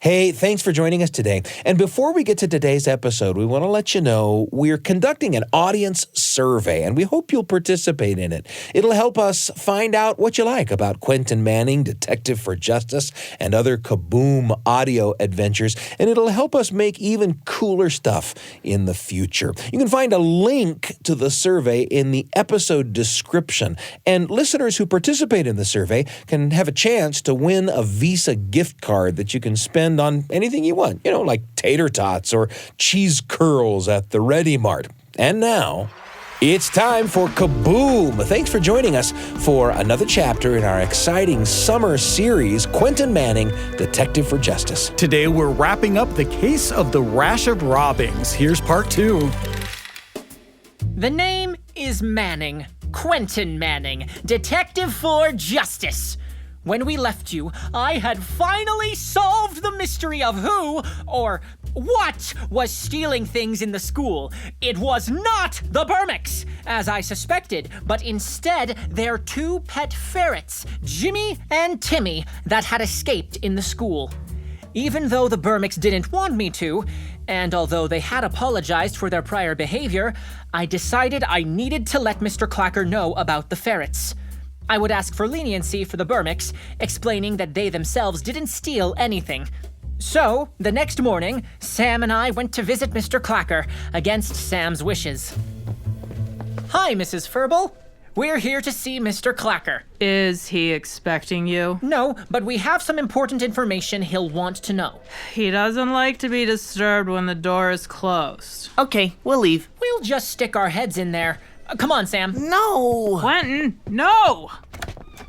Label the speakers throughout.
Speaker 1: Hey, thanks for joining us today. And before we get to today's episode, we want to let you know we're conducting an audience survey, and we hope you'll participate in it. It'll help us find out what you like about Quentin Manning, Detective for Justice, and other Kaboom audio adventures, and it'll help us make even cooler stuff in the future. You can find a link to the survey in the episode description, and listeners who participate in the survey can have a chance to win a Visa gift card that you can spend on anything you want, like tater tots or cheese curls at the Ready Mart. And now, it's time for Kaboom! Thanks for joining us for another chapter in our exciting summer series, Quentin Manning, Detective for Justice.
Speaker 2: Today we're wrapping up the case of the Rash of Robbings. Here's part 2.
Speaker 3: The name is Manning, Quentin Manning, Detective for Justice. When we left you, I had finally solved the mystery of who, or what, was stealing things in the school. It was not the Bermicks, as I suspected, but instead their 2 pet ferrets, Jimmy and Timmy, that had escaped in the school. Even though the Bermicks didn't want me to, and although they had apologized for their prior behavior, I decided I needed to let Mr. Clacker know about the ferrets. I would ask for leniency for the Bermicks, explaining that they themselves didn't steal anything. So, the next morning, Sam and I went to visit Mr. Clacker, against Sam's wishes. Hi, Mrs. Firble. We're here to see Mr. Clacker.
Speaker 4: Is he expecting you?
Speaker 3: No, but we have some important information he'll want to know.
Speaker 4: He doesn't like to be disturbed when the door is closed.
Speaker 5: Okay, we'll leave.
Speaker 3: We'll just stick our heads in there. Come on, Sam.
Speaker 5: No!
Speaker 4: Quentin, no!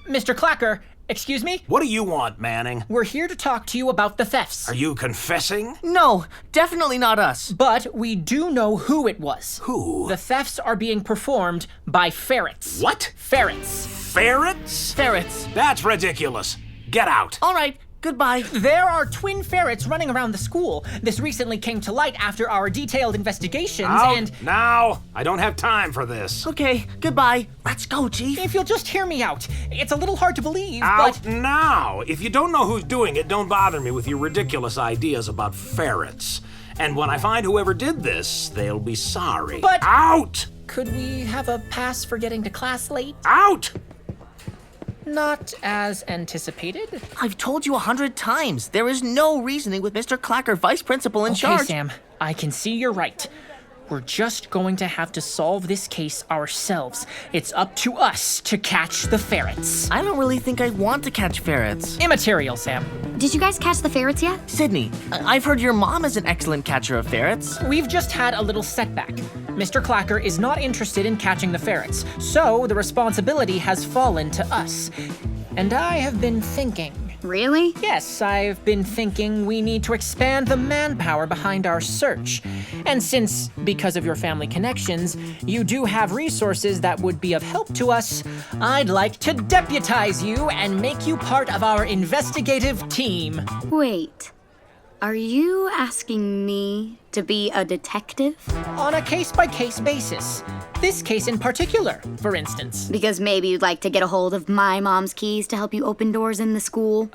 Speaker 3: Mr. Clacker, excuse me?
Speaker 6: What do you want, Manning?
Speaker 3: We're here to talk to you about the thefts.
Speaker 6: Are you confessing?
Speaker 5: No, definitely not us.
Speaker 3: But we do know who it was.
Speaker 6: Who?
Speaker 3: The thefts are being performed by ferrets.
Speaker 6: What?
Speaker 3: Ferrets.
Speaker 6: Ferrets?
Speaker 5: Ferrets.
Speaker 6: That's ridiculous. Get out.
Speaker 5: All right, goodbye.
Speaker 3: There are twin ferrets running around the school. This recently came to light after our detailed investigations and...
Speaker 6: Now! I don't have time for this.
Speaker 5: Okay, goodbye. Let's go, Chief.
Speaker 3: If you'll just hear me out. It's a little hard to believe,
Speaker 6: Out
Speaker 3: but...
Speaker 6: now! If you don't know who's doing it, don't bother me with your ridiculous ideas about ferrets. And when I find whoever did this, they'll be sorry.
Speaker 3: But-
Speaker 6: Out!
Speaker 3: Could we have a pass for getting to class late?
Speaker 6: Out!
Speaker 3: Not as anticipated.
Speaker 5: I've told you 100 times. There is no reasoning with Mr. Clacker, Vice Principal in charge.
Speaker 3: Okay, Sam, I can see you're right. We're just going to have to solve this case ourselves. It's up to us to catch the ferrets.
Speaker 5: I don't really think I want to catch ferrets.
Speaker 3: Immaterial, Sam.
Speaker 7: Did you guys catch the ferrets yet?
Speaker 5: Sydney, I've heard your mom is an excellent catcher of ferrets.
Speaker 3: We've just had a little setback. Mr. Clacker is not interested in catching the ferrets, so the responsibility has fallen to us. And I have been thinking...
Speaker 7: Really?
Speaker 3: Yes, I've been thinking we need to expand the manpower behind our search. And since, because of your family connections, you do have resources that would be of help to us, I'd like to deputize you and make you part of our investigative team.
Speaker 7: Wait. Are you asking me to be a detective?
Speaker 3: On a case-by-case basis. This case in particular, for instance.
Speaker 7: Because maybe you'd like to get a hold of my mom's keys to help you open doors in the school?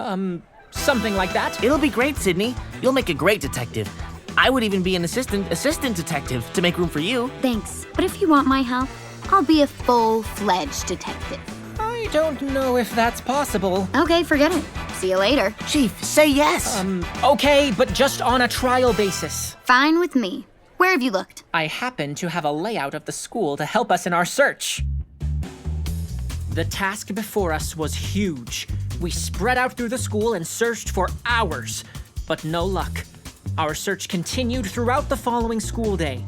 Speaker 3: Something like that.
Speaker 5: It'll be great, Sydney. You'll make a great detective. I would even be an assistant detective to make room for you.
Speaker 7: Thanks, but if you want my help, I'll be a full-fledged detective.
Speaker 3: I don't know if that's possible.
Speaker 7: Okay, forget it. See you later.
Speaker 5: Chief, say yes.
Speaker 3: Okay, but just on a trial basis.
Speaker 7: Fine with me. Where have you looked?
Speaker 3: I happen to have a layout of the school to help us in our search. The task before us was huge. We spread out through the school and searched for hours, but no luck. Our search continued throughout the following school day,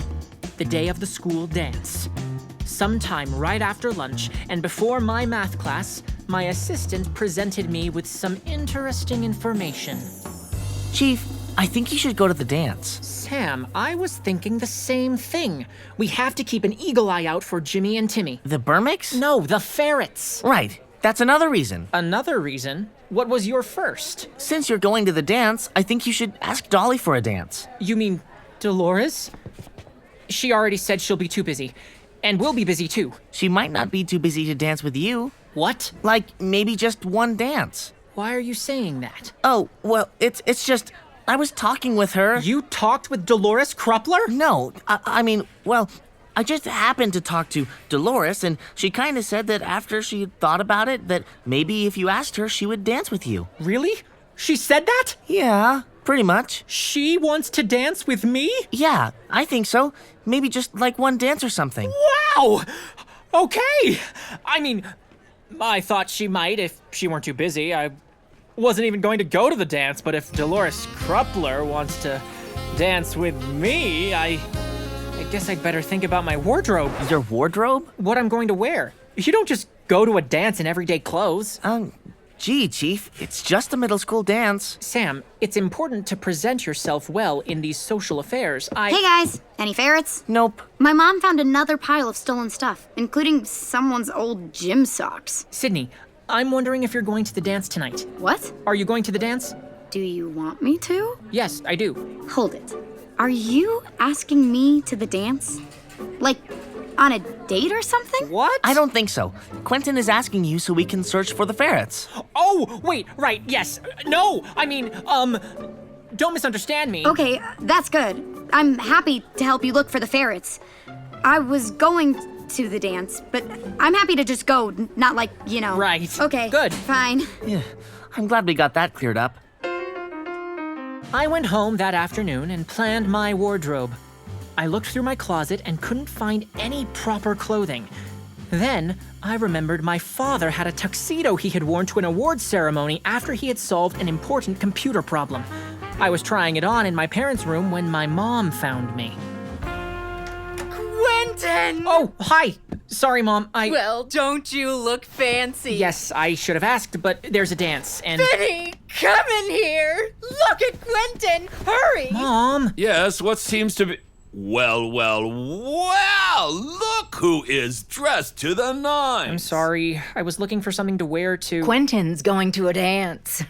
Speaker 3: the day of the school dance. Sometime right after lunch and before my math class, my assistant presented me with some interesting information.
Speaker 5: Chief, I think you should go to the dance.
Speaker 3: Sam, I was thinking the same thing. We have to keep an eagle eye out for Jimmy and Timmy.
Speaker 5: The Bermicks?
Speaker 3: No, the ferrets.
Speaker 5: Right. That's another reason.
Speaker 3: Another reason? What was your first?
Speaker 5: Since you're going to the dance, I think you should ask Dolly for a dance.
Speaker 3: You mean Dolores? She already said she'll be too busy. And we'll be busy too.
Speaker 5: She might not be too busy to dance with you.
Speaker 3: What?
Speaker 5: Like, maybe just one dance.
Speaker 3: Why are you saying that?
Speaker 5: Oh, well, it's just... I was talking with her.
Speaker 3: You talked with Dolores Kruppler?
Speaker 5: No, I just happened to talk to Dolores, and she kind of said that after she had thought about it, that maybe if you asked her, she would dance with you.
Speaker 3: Really? She said that?
Speaker 5: Yeah, pretty much.
Speaker 3: She wants to dance with me?
Speaker 5: Yeah, I think so. Maybe just like one dance or something.
Speaker 3: Wow! Okay! I mean, I thought she might if she weren't too busy. I wasn't even going to go to the dance, but if Dolores Kruppler wants to dance with me, I guess I'd better think about my wardrobe.
Speaker 5: Your wardrobe?
Speaker 3: What I'm going to wear. You don't just go to a dance in everyday clothes.
Speaker 5: Gee, Chief, it's just a middle school dance.
Speaker 3: Sam, it's important to present yourself well in these social affairs.
Speaker 7: Hey guys, any ferrets?
Speaker 5: Nope.
Speaker 7: My mom found another pile of stolen stuff, including someone's old gym socks.
Speaker 3: Sydney, I'm wondering if you're going to the dance tonight.
Speaker 7: What?
Speaker 3: Are you going to the dance?
Speaker 7: Do you want me to?
Speaker 3: Yes, I do.
Speaker 7: Hold it. Are you asking me to the dance? Like, on a date or something?
Speaker 3: What?
Speaker 5: I don't think so. Quentin is asking you so we can search for the ferrets.
Speaker 3: Oh, wait, right, yes. No, I mean, don't misunderstand me.
Speaker 7: Okay, that's good. I'm happy to help you look for the ferrets. I was going to the dance, but I'm happy to just go, not like,
Speaker 3: Right.
Speaker 7: Okay.
Speaker 3: Good.
Speaker 7: Fine.
Speaker 5: Yeah, I'm glad we got that cleared up.
Speaker 3: I went home that afternoon and planned my wardrobe. I looked through my closet and couldn't find any proper clothing. Then, I remembered my father had a tuxedo he had worn to an awards ceremony after he had solved an important computer problem. I was trying it on in my parents' room when my mom found me.
Speaker 8: Quentin!
Speaker 3: Oh, hi! Sorry, Mom,
Speaker 8: Well, don't you look fancy?
Speaker 3: Yes, I should have asked, but there's a dance, and...
Speaker 8: Finny, come in here! Look at Quentin! Hurry!
Speaker 3: Mom!
Speaker 9: Yes, what seems to be... Well, look who is dressed to the nines.
Speaker 3: I'm sorry, I was looking for something to wear to...
Speaker 8: Quentin's going to a dance.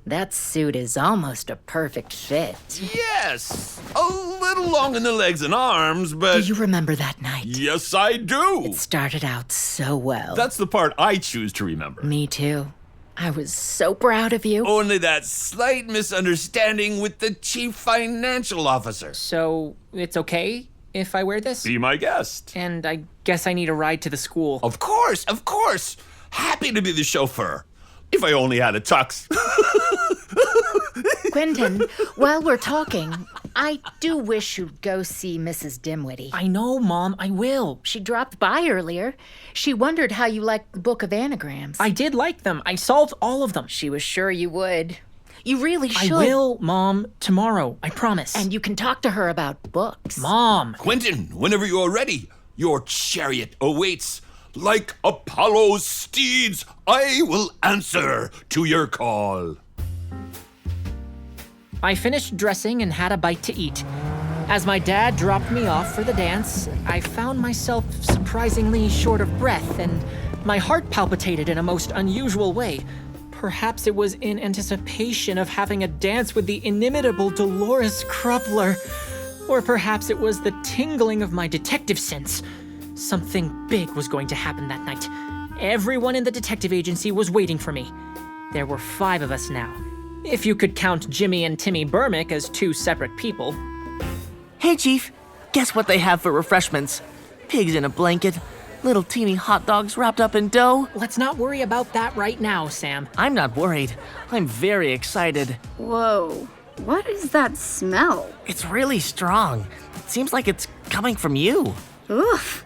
Speaker 8: That suit is almost a perfect fit.
Speaker 9: Yes, a little long in the legs and arms, but...
Speaker 8: Do you remember that night?
Speaker 9: Yes, I do.
Speaker 8: It started out so well.
Speaker 9: That's the part I choose to remember.
Speaker 8: Me too. I was so proud of you.
Speaker 9: Only that slight misunderstanding with the chief financial officer.
Speaker 3: So, it's okay if I wear this?
Speaker 9: Be my guest.
Speaker 3: And I guess I need a ride to the school.
Speaker 9: Of course. Happy to be the chauffeur. If I only had a tux.
Speaker 8: Quentin, while we're talking, I do wish you'd go see Mrs. Dimwitty.
Speaker 3: I know, Mom, I will.
Speaker 8: She dropped by earlier. She wondered how you liked the book of anagrams.
Speaker 3: I did like them. I solved all of them.
Speaker 8: She was sure you would. You really should.
Speaker 3: I will, Mom, tomorrow. I promise.
Speaker 8: And you can talk to her about books.
Speaker 3: Mom!
Speaker 9: Quentin, whenever you are ready, your chariot awaits. Like Apollo's steeds, I will answer to your call.
Speaker 3: I finished dressing and had a bite to eat. As my dad dropped me off for the dance, I found myself surprisingly short of breath, and my heart palpitated in a most unusual way. Perhaps it was in anticipation of having a dance with the inimitable Dolores Kruppler, or perhaps it was the tingling of my detective sense. Something big was going to happen that night. Everyone in the detective agency was waiting for me. There were 5 of us now, if you could count Jimmy and Timmy Bermick as 2 separate people.
Speaker 5: Hey, Chief, guess what they have for refreshments? Pigs in a blanket, little teeny hot dogs wrapped up in dough.
Speaker 3: Let's not worry about that right now, Sam.
Speaker 5: I'm not worried. I'm very excited.
Speaker 7: Whoa. What is that smell?
Speaker 5: It's really strong. It seems like it's coming from you.
Speaker 7: Oof.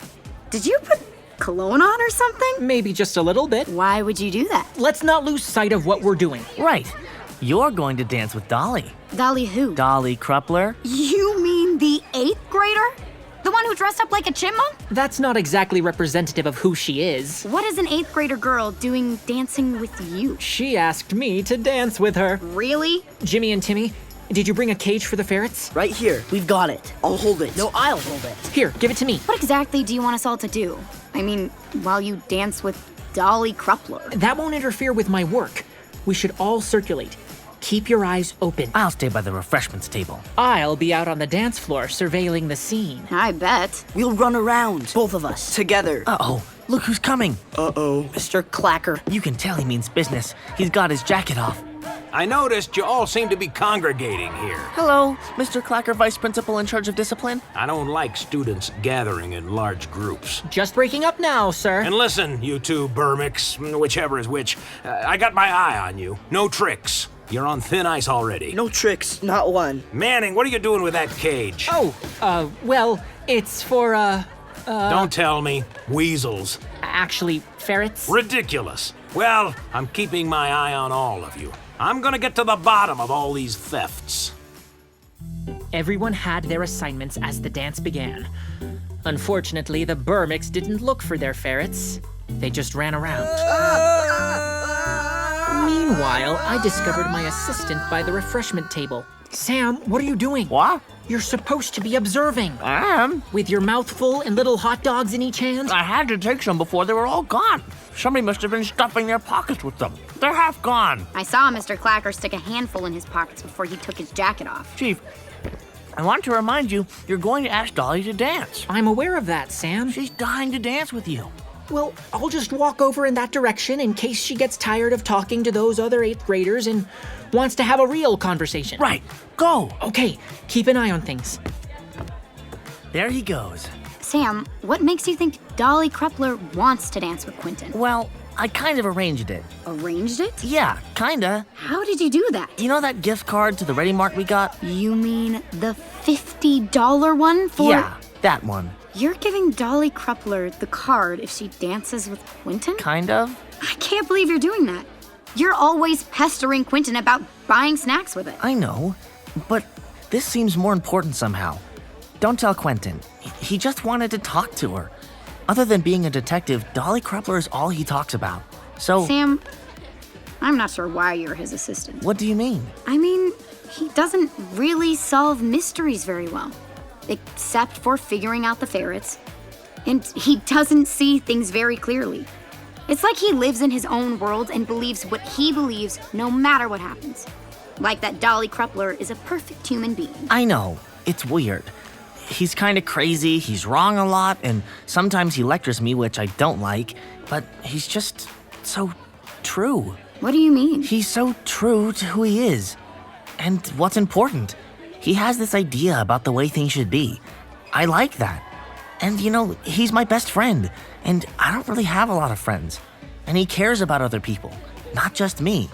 Speaker 7: Did you put cologne on or something?
Speaker 3: Maybe just a little bit.
Speaker 7: Why would you do that?
Speaker 3: Let's not lose sight of what we're doing.
Speaker 5: Right. You're going to dance with Dolly.
Speaker 7: Dolly who?
Speaker 5: Dolly Kruppler?
Speaker 7: You mean the 8th grader? The one who dressed up like a chipmunk?
Speaker 3: That's not exactly representative of who she is.
Speaker 7: What is an 8th grader girl doing dancing with you?
Speaker 3: She asked me to dance with her.
Speaker 7: Really?
Speaker 3: Jimmy and Timmy, did you bring a cage for the ferrets?
Speaker 10: Right here. We've got it. I'll hold it. No, I'll hold it.
Speaker 3: Here, give it to me.
Speaker 7: What exactly do you want us all to do? I mean, while you dance with Dolly Kruppler.
Speaker 3: That won't interfere with my work. We should all circulate. Keep your eyes open.
Speaker 5: I'll stay by the refreshments table.
Speaker 3: I'll be out on the dance floor surveilling the scene.
Speaker 7: I bet.
Speaker 10: We'll run around. Both of us. Together.
Speaker 5: Uh-oh. Look who's coming.
Speaker 10: Uh-oh. Mr. Clacker.
Speaker 5: You can tell he means business. He's got his jacket off.
Speaker 6: I noticed you all seem to be congregating here.
Speaker 5: Hello, Mr. Clacker, Vice Principal in charge of discipline.
Speaker 6: I don't like students gathering in large groups.
Speaker 3: Just breaking up now, sir.
Speaker 6: And listen, you two Bermicks, whichever is which, I got my eye on you. No tricks. You're on thin ice already.
Speaker 10: No tricks, not one.
Speaker 6: Manning, what are you doing with that cage?
Speaker 3: Well, it's for,
Speaker 6: Don't tell me. Weasels.
Speaker 3: actually, ferrets.
Speaker 6: Ridiculous. Well, I'm keeping my eye on all of you. I'm gonna get to the bottom of all these thefts.
Speaker 3: Everyone had their assignments as the dance began. Unfortunately, the Bermicks didn't look for their ferrets. They just ran around. Meanwhile, I discovered my assistant by the refreshment table. Sam, what are you doing?
Speaker 5: What?
Speaker 3: You're supposed to be observing.
Speaker 5: I am.
Speaker 3: With your mouth full and little hot dogs in each hand?
Speaker 5: I had to take some before they were all gone. Somebody must have been stuffing their pockets with them. They're half gone.
Speaker 7: I saw Mr. Clacker stick a handful in his pockets before he took his jacket off.
Speaker 5: Chief, I want to remind you, you're going to ask Dolly to dance.
Speaker 3: I'm aware of that, Sam.
Speaker 5: She's dying to dance with you.
Speaker 3: Well, I'll just walk over in that direction in case she gets tired of talking to those other 8th graders and wants to have a real conversation.
Speaker 5: Right, go.
Speaker 3: Okay, keep an eye on things.
Speaker 5: There he goes.
Speaker 7: Sam, what makes you think Dolly Kruppler wants to dance with Quentin?
Speaker 5: Well, I kind of arranged it.
Speaker 7: Arranged it?
Speaker 5: Yeah, kinda.
Speaker 7: How did you do that?
Speaker 5: You know that gift card to the Ready Mart we got?
Speaker 7: You mean the $50 one for...
Speaker 5: Yeah, that one.
Speaker 7: You're giving Dolly Kruppler the card if she dances with Quentin?
Speaker 5: Kind of.
Speaker 7: I can't believe you're doing that. You're always pestering Quentin about buying snacks with it.
Speaker 5: I know, but this seems more important somehow. Don't tell Quentin. He just wanted to talk to her. Other than being a detective, Dolly Kruppler is all he talks about. So...
Speaker 7: Sam, I'm not sure why you're his assistant.
Speaker 5: What do you mean?
Speaker 7: I mean, he doesn't really solve mysteries very well, except for figuring out the ferrets. And he doesn't see things very clearly. It's like he lives in his own world and believes what he believes no matter what happens. Like that Dolly Kruppler is a perfect human being.
Speaker 5: I know. It's weird. He's kind of crazy, he's wrong a lot, and sometimes he lectures me, which I don't like, but he's just so true.
Speaker 7: What do you mean?
Speaker 5: He's so true to who he is. And what's important, he has this idea about the way things should be. I like that. And you know, he's my best friend, and I don't really have a lot of friends. And he cares about other people, not just me,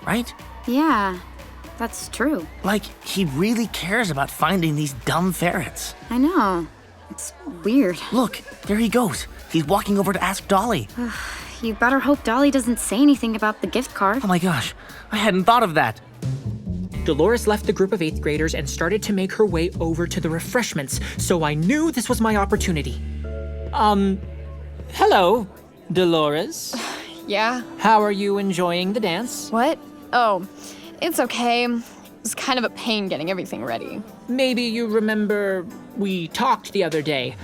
Speaker 5: right?
Speaker 7: Yeah, that's true.
Speaker 5: Like, he really cares about finding these dumb ferrets.
Speaker 7: I know. It's weird.
Speaker 5: Look, there he goes. He's walking over to ask Dolly.
Speaker 7: You better hope Dolly doesn't say anything about the gift card.
Speaker 5: Oh my gosh, I hadn't thought of that.
Speaker 3: Dolores left the group of 8th graders and started to make her way over to the refreshments, so I knew this was my opportunity. Hello, Dolores.
Speaker 11: Yeah?
Speaker 3: How are you enjoying the dance?
Speaker 11: What? Oh, it's okay. It's kind of a pain getting everything ready.
Speaker 3: Maybe you remember we talked the other day.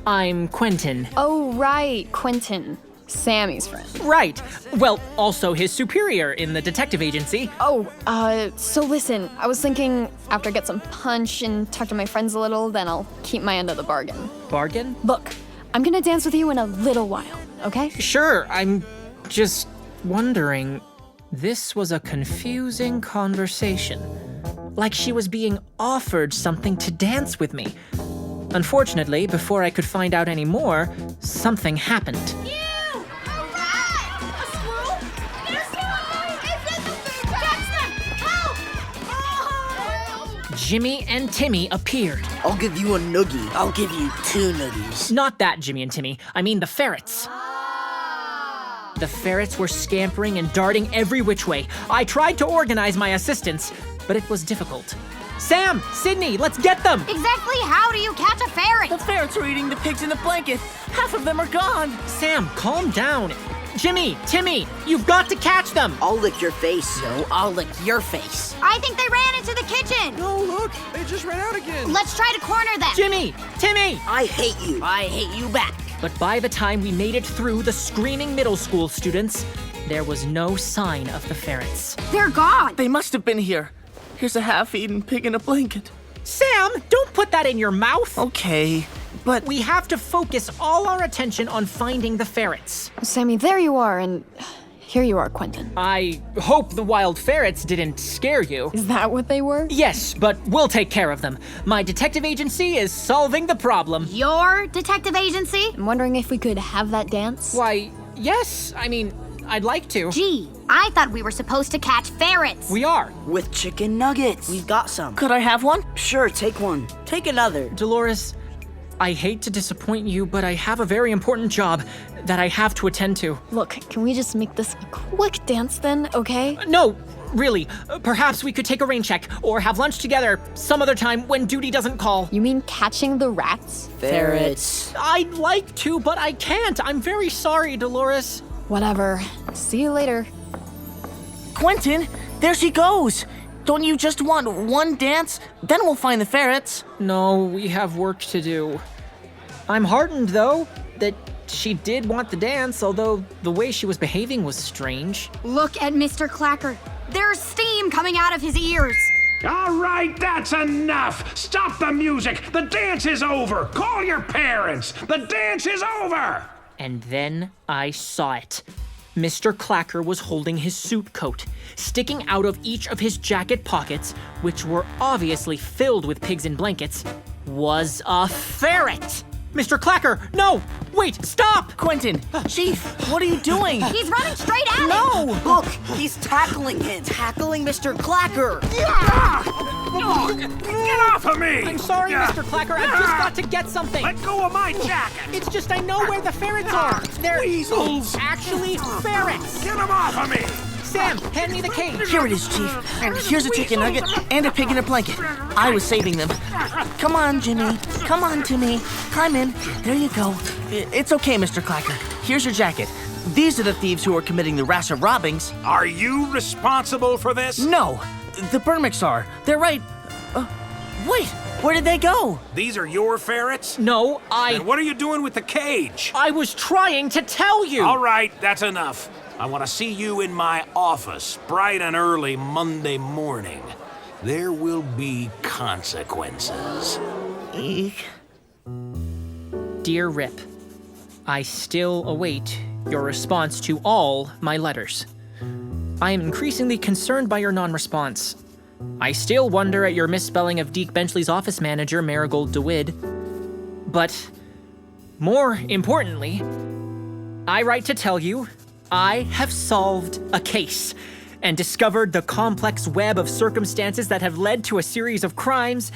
Speaker 3: I'm Quentin.
Speaker 11: Oh, right, Quentin. Sammy's friend.
Speaker 3: Right. Well, also his superior in the detective agency.
Speaker 11: So listen, I was thinking after I get some punch and talk to my friends a little, then I'll keep my end of the bargain.
Speaker 3: Bargain?
Speaker 11: Look, I'm gonna dance with you in a little while, okay?
Speaker 3: Sure, I'm just wondering. This was a confusing conversation. Like she was being offered something to dance with me. Unfortunately, before I could find out any more, something happened. Jimmy and Timmy appeared.
Speaker 10: I'll give you a noogie. I'll give you 2 noogies.
Speaker 3: Not that, Jimmy and Timmy. I mean the ferrets. The ferrets were scampering and darting every which way. I tried to organize my assistants, but it was difficult. Sam, Sydney, let's get them!
Speaker 7: Exactly how do you catch a ferret?
Speaker 5: The ferrets are eating the pigs in the blanket. Half of them are gone.
Speaker 3: Sam, calm down. Jimmy, Timmy, you've got to catch them!
Speaker 10: I'll lick your face. No, I'll lick your face.
Speaker 7: I think they ran into the kitchen.
Speaker 12: No, look, they just ran out again.
Speaker 7: Let's try to corner them.
Speaker 3: Jimmy, Timmy!
Speaker 10: I hate you. I hate you back.
Speaker 3: But by the time we made it through the screaming middle school students, there was no sign of the ferrets.
Speaker 7: They're gone.
Speaker 5: They must have been here. Here's a half-eaten pig in a blanket.
Speaker 3: Sam, don't put that in your mouth!
Speaker 5: Okay, but...
Speaker 3: We have to focus all our attention on finding the ferrets.
Speaker 11: Sammy, there you are, and Here you are, Quentin.
Speaker 3: I hope the wild ferrets didn't scare you.
Speaker 11: Is that what they were?
Speaker 3: Yes, but we'll take care of them. My detective agency is solving the problem.
Speaker 7: Your detective agency?
Speaker 11: I'm wondering if we could have that dance.
Speaker 3: Why, yes. I mean, I'd like to.
Speaker 7: Gee, I thought we were supposed to catch ferrets.
Speaker 3: We are.
Speaker 10: With chicken nuggets. We've got some.
Speaker 5: Could I have one?
Speaker 10: Sure, take one. Take another.
Speaker 3: Dolores, I hate to disappoint you, but I have a very important job that I have to attend to.
Speaker 11: Look, can we just make this a quick dance then, okay?
Speaker 3: No, really. Perhaps we could take a rain check or have lunch together some other time when duty doesn't call.
Speaker 11: You mean catching the rats?
Speaker 10: Ferrets.
Speaker 3: I'd like to, but I can't. I'm very sorry, Dolores.
Speaker 11: Whatever. See you later.
Speaker 5: Quentin, there she goes. Don't you just want one dance? Then we'll find the ferrets.
Speaker 3: No, we have work to do. I'm heartened, though, that she did want the dance, although the way she was behaving was strange.
Speaker 7: Look at Mr. Clacker. There's steam coming out of his ears.
Speaker 6: All right, that's enough. Stop the music. The dance is over. Call your parents. The dance is over.
Speaker 3: And then I saw it. Mr. Clacker was holding his suit coat. Sticking out of each of his jacket pockets, which were obviously filled with pigs and blankets, was a ferret. Mr. Clacker, no! Wait, stop!
Speaker 5: Quentin, Chief, what are you doing?
Speaker 7: He's running straight at him.
Speaker 10: No! Look, he's tackling him. Tackling Mr. Clacker.
Speaker 6: Get off of me!
Speaker 3: I'm sorry, Mr. Clacker, I've just got to get something.
Speaker 6: Let go of my jacket!
Speaker 3: It's just I know where the ferrets are. They're
Speaker 6: Weasels!
Speaker 3: actually ferrets.
Speaker 6: Get them off of me!
Speaker 3: Sam, hand me the cage.
Speaker 5: Here it is, Chief. And here's a chicken nugget and a pig in a blanket. I was saving them. Come on, Jimmy. Come on, Timmy. Climb in. There you go. It's okay, Mr. Clacker. Here's your jacket. These are the thieves who are committing the Rash of Robbings.
Speaker 6: Are you responsible for this?
Speaker 5: No, the Bermicks are. They're right. Wait, where did they go?
Speaker 6: These are your ferrets?
Speaker 3: No,
Speaker 6: And what are you doing with the cage?
Speaker 3: I was trying to tell you.
Speaker 6: All right, that's enough. I want to see you in my office, bright and early Monday morning. There will be consequences.
Speaker 5: Eek.
Speaker 3: Dear Rip, I still await your response to all my letters. I am increasingly concerned by your non-response. I still wonder at your misspelling of Deke Benchley's office manager, Marigold DeWitt. But more importantly, I write to tell you I have solved a case and discovered the complex web of circumstances that have led to a series of crimes,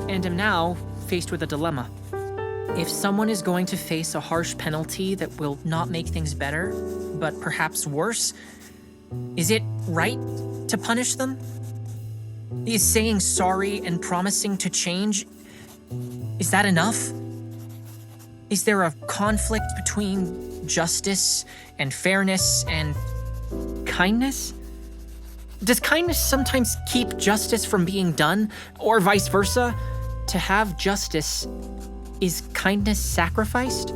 Speaker 3: and am now faced with a dilemma. If someone is going to face a harsh penalty that will not make things better, but perhaps worse, is it right to punish them? Is saying sorry and promising to change, is that enough? Is there a conflict between justice and fairness and kindness? Does kindness sometimes keep justice from being done, or vice versa? To have justice, is kindness sacrificed?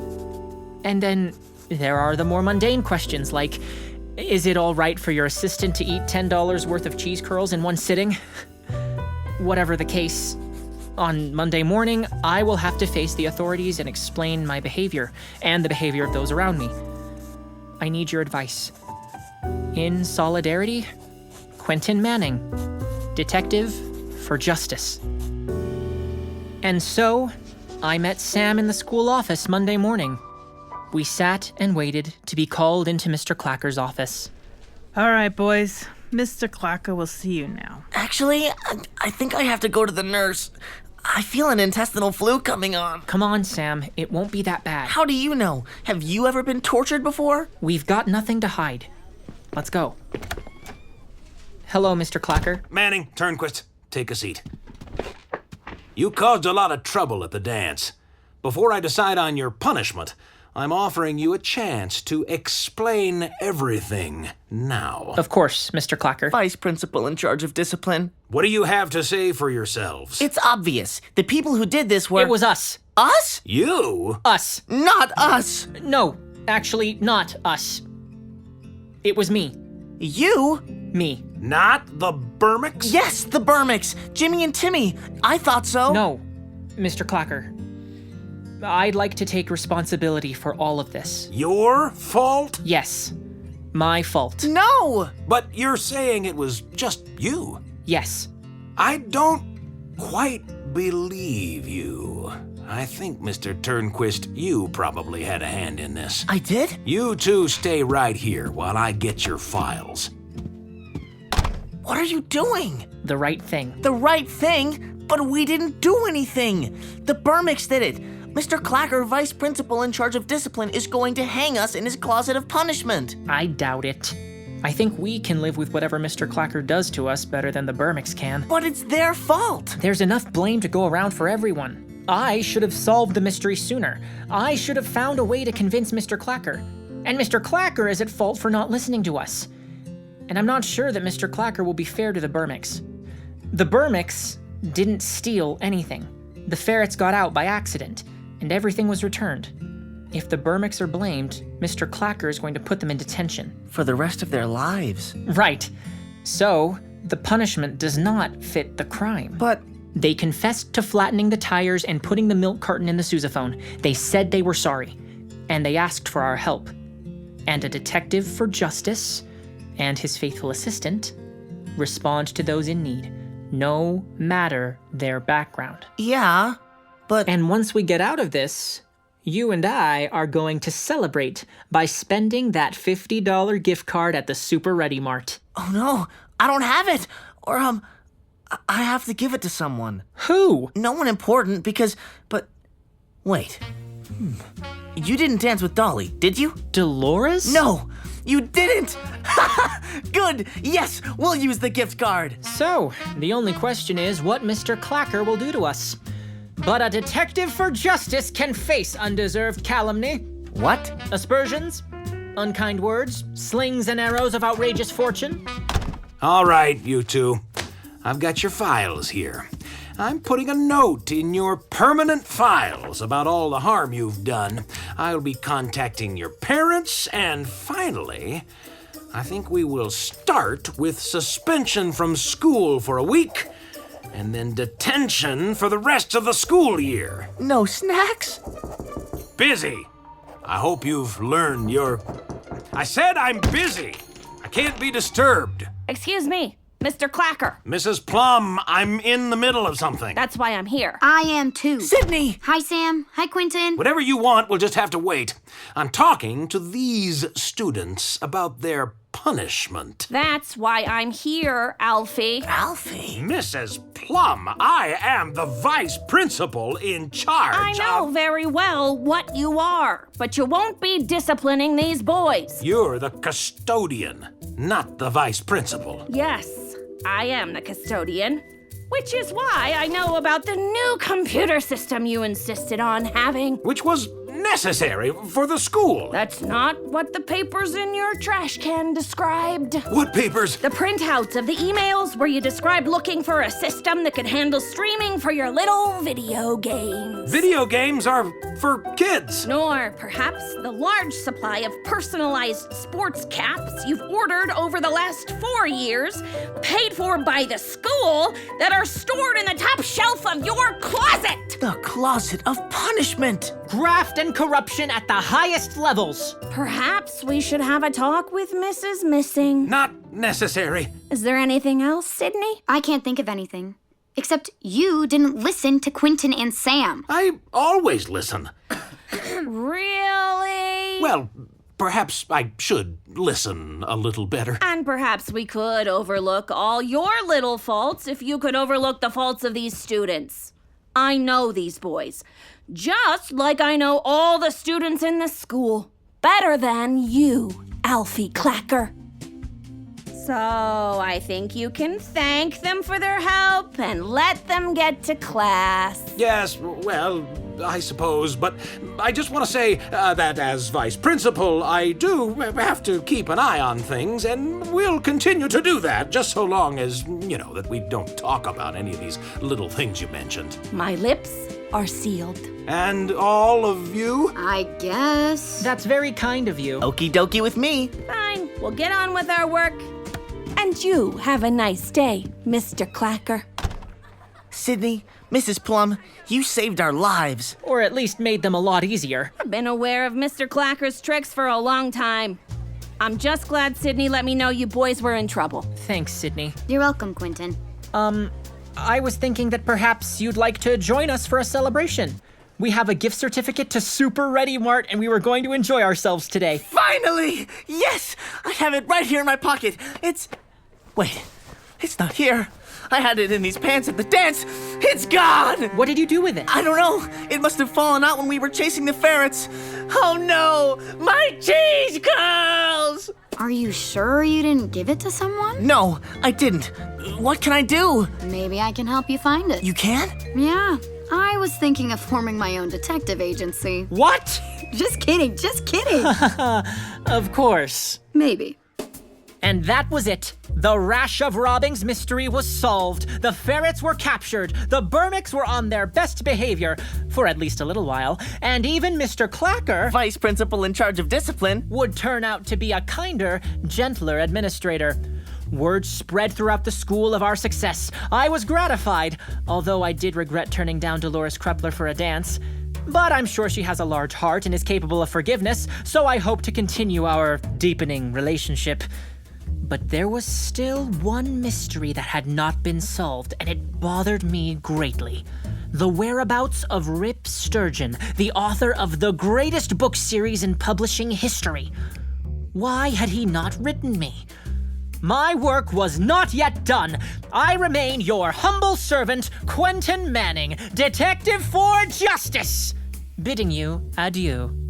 Speaker 3: And then there are the more mundane questions like, is it all right for your assistant to eat $10 worth of cheese curls in one sitting? Whatever the case, on Monday morning, I will have to face the authorities and explain my behavior and the behavior of those around me. I need your advice. In solidarity, Quentin Manning, Detective for Justice. And so, I met Sam in the school office Monday morning. We sat and waited to be called into Mr. Clacker's office.
Speaker 4: All right, boys. Mr. Clacker will see you now.
Speaker 5: Actually, I think I have to go to the nurse. I feel an intestinal flu coming on.
Speaker 3: Come on, Sam. It won't be that bad.
Speaker 5: How do you know? Have you ever been tortured before?
Speaker 3: We've got nothing to hide. Let's go. Hello, Mr. Clacker.
Speaker 6: Manning, Turnquist, take a seat. You caused a lot of trouble at the dance. Before I decide on your punishment, I'm offering you a chance to explain everything now.
Speaker 3: Of course, Mr. Clacker.
Speaker 5: Vice principal in charge of discipline.
Speaker 6: What do you have to say for yourselves?
Speaker 5: It's obvious. The people who did this were...
Speaker 3: It was us.
Speaker 5: Us?
Speaker 6: You?
Speaker 3: Us.
Speaker 5: Not us.
Speaker 3: No, actually, not us. It was me.
Speaker 5: You?
Speaker 3: Me.
Speaker 6: Not the Bermicks?
Speaker 5: Yes, the Bermicks. Jimmy and Timmy. I thought so.
Speaker 3: No, Mr. Clacker. I'd like to take responsibility for all of this.
Speaker 6: Your fault?
Speaker 3: Yes. My fault.
Speaker 5: No!
Speaker 6: But you're saying it was just you?
Speaker 3: Yes.
Speaker 6: I don't quite believe you. I think, Mr. Turnquist, you probably had a hand in this.
Speaker 5: I did?
Speaker 6: You two stay right here while I get your files.
Speaker 5: What are you doing?
Speaker 3: The right thing.
Speaker 5: The right thing? But we didn't do anything. The Bermicks did it. Mr. Clacker, vice principal in charge of discipline, is going to hang us in his closet of punishment.
Speaker 3: I doubt it. I think we can live with whatever Mr. Clacker does to us better than the Bermicks can.
Speaker 5: But it's their fault.
Speaker 3: There's enough blame to go around for everyone. I should have solved the mystery sooner. I should have found a way to convince Mr. Clacker. And Mr. Clacker is at fault for not listening to us. And I'm not sure that Mr. Clacker will be fair to the Bermicks. The Bermicks didn't steal anything. The ferrets got out by accident, and everything was returned. If the Bermicks are blamed, Mr. Clacker is going to put them in detention.
Speaker 5: For the rest of their lives.
Speaker 3: Right. So, the punishment does not fit the crime.
Speaker 5: But
Speaker 3: they confessed to flattening the tires and putting the milk carton in the sousaphone. They said they were sorry, and they asked for our help. And a detective for justice and his faithful assistant respond to those in need, no matter their background.
Speaker 5: Yeah, but...
Speaker 3: And once we get out of this, you and I are going to celebrate by spending that $50 gift card at the Super Ready Mart.
Speaker 5: Oh no, I don't have it! Or, I have to give it to someone.
Speaker 3: Who?
Speaker 5: No one important but... Wait. You didn't dance with Dolly, did you?
Speaker 3: Dolores?
Speaker 5: No, you didn't! Good, yes, we'll use the gift card.
Speaker 3: So, the only question is what Mr. Clacker will do to us. But a detective for justice can face undeserved calumny.
Speaker 5: What?
Speaker 3: Aspersions, unkind words, slings and arrows of outrageous fortune.
Speaker 6: All right, you two. I've got your files here. I'm putting a note in your permanent files about all the harm you've done. I'll be contacting your parents, and finally, I think we will start with suspension from school for a week, and then detention for the rest of the school year.
Speaker 5: No snacks?
Speaker 6: Busy. I hope you've learned your... I said I'm busy. I can't be disturbed.
Speaker 13: Excuse me, Mr. Clacker.
Speaker 6: Mrs. Plum, I'm in the middle of something.
Speaker 13: That's why I'm here.
Speaker 7: I am too.
Speaker 5: Sydney!
Speaker 7: Hi, Sam. Hi, Quentin.
Speaker 6: Whatever you want, we'll just have to wait. I'm talking to these students about their punishment.
Speaker 13: That's why I'm here, Alfie.
Speaker 5: Alfie?
Speaker 6: Mrs. Plum, I am the vice principal in charge
Speaker 13: I know very well what you are, but you won't be disciplining these boys.
Speaker 6: You're the custodian, not the vice principal.
Speaker 13: Yes, I am the custodian, which is why I know about the new computer system you insisted on having.
Speaker 6: Which was necessary for the school.
Speaker 13: That's not what the papers in your trash can described.
Speaker 6: What papers?
Speaker 13: The printouts of the emails where you described looking for a system that could handle streaming for your little video games.
Speaker 6: Video games are for kids.
Speaker 13: Nor perhaps the large supply of personalized sports caps you've ordered over the last 4 years, paid for by the school, that are stored in the top shelf of your closet.
Speaker 5: The closet of punishment.
Speaker 3: Graft and corruption at the highest levels.
Speaker 13: Perhaps we should have a talk with Mrs. Missing.
Speaker 6: Not necessary.
Speaker 13: Is there anything else, Sydney?
Speaker 7: I can't think of anything. Except you didn't listen to Quentin and Sam.
Speaker 6: I always listen.
Speaker 13: Really?
Speaker 6: Well, perhaps I should listen a little better.
Speaker 13: And perhaps we could overlook all your little faults if you could overlook the faults of these students. I know these boys, just like I know all the students in this school, better than you, Alfie Clacker. So I think you can thank them for their help and let them get to class.
Speaker 6: Yes, well, I suppose, but I just want to say that as vice principal, I do have to keep an eye on things, and we'll continue to do that, just so long as, that we don't talk about any of these little things you mentioned.
Speaker 13: My lips are sealed.
Speaker 6: And all of you?
Speaker 7: I guess.
Speaker 3: That's very kind of you.
Speaker 5: Okie dokie with me.
Speaker 13: Fine, we'll get on with our work. And you have a nice day, Mr. Clacker.
Speaker 5: Sydney, Mrs. Plum, you saved our lives.
Speaker 3: Or at least made them a lot easier.
Speaker 13: I've been aware of Mr. Clacker's tricks for a long time. I'm just glad Sydney let me know you boys were in trouble.
Speaker 3: Thanks, Sydney.
Speaker 7: You're welcome, Quentin.
Speaker 3: I was thinking that perhaps you'd like to join us for a celebration. We have a gift certificate to Super Ready Mart, and we were going to enjoy ourselves today.
Speaker 5: Finally! Yes! I have it right here in my pocket. Wait, it's not here. I had it in these pants at the dance. It's gone!
Speaker 3: What did you do with it?
Speaker 5: I don't know. It must have fallen out when we were chasing the ferrets. Oh no! My cheese curls!
Speaker 7: Are you sure you didn't give it to someone?
Speaker 5: No, I didn't. What can I do?
Speaker 7: Maybe I can help you find it.
Speaker 5: You can?
Speaker 7: Yeah. I was thinking of forming my own detective agency.
Speaker 3: What?
Speaker 7: Just kidding, just kidding.
Speaker 3: Of course.
Speaker 7: Maybe.
Speaker 3: And that was it. The Rash of Robbings mystery was solved. The ferrets were captured. The Bermicks were on their best behavior, for at least a little while. And even Mr. Clacker,
Speaker 5: vice principal in charge of discipline,
Speaker 3: would turn out to be a kinder, gentler administrator. Word spread throughout the school of our success. I was gratified, although I did regret turning down Dolores Kruppler for a dance. But I'm sure she has a large heart and is capable of forgiveness, so I hope to continue our deepening relationship. But there was still one mystery that had not been solved, and it bothered me greatly. The whereabouts of Rip Sturgeon, the author of the greatest book series in publishing history. Why had he not written me? My work was not yet done. I remain your humble servant, Quentin Manning, Detective for Justice, bidding you adieu.